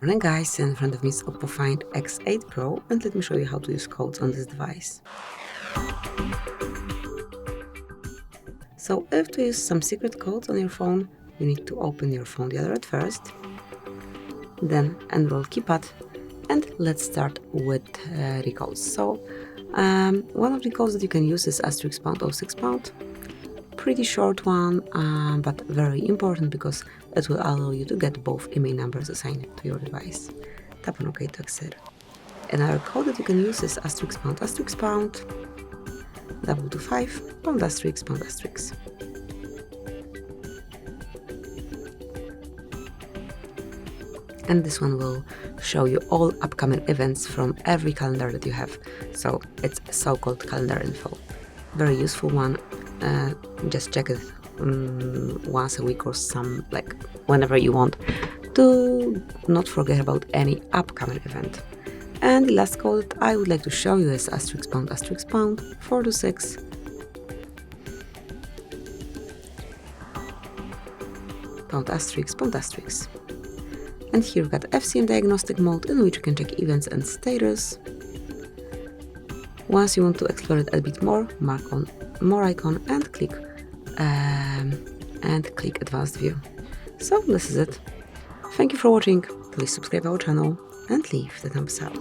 Morning guys, in front of me is OPPO Find X8 Pro, and let me show you how to use codes on this device. So if to use some secret codes on your phone, you need to open your phone the other at first, then enroll keypad, and let's start with recodes. So one of the codes that you can use is *##06#. Pretty short one, but very important because it will allow you to get both email numbers assigned to your device. Tap on OK to exit. Another code that you can use is *##, #25, ###. And this one will show you all upcoming events from every calendar that you have. So it's so-called calendar info. Very useful one. Just check it once a week or whenever you want to not forget about any upcoming event. And the last code I would like to show you is *##, 426. ###. And here we've got FCM diagnostic mode, in which you can check events and status. Once you want to explore it a bit more, mark on more icon and click advanced view. So this is it. Thank you for watching. Please subscribe our channel and leave the thumbs up.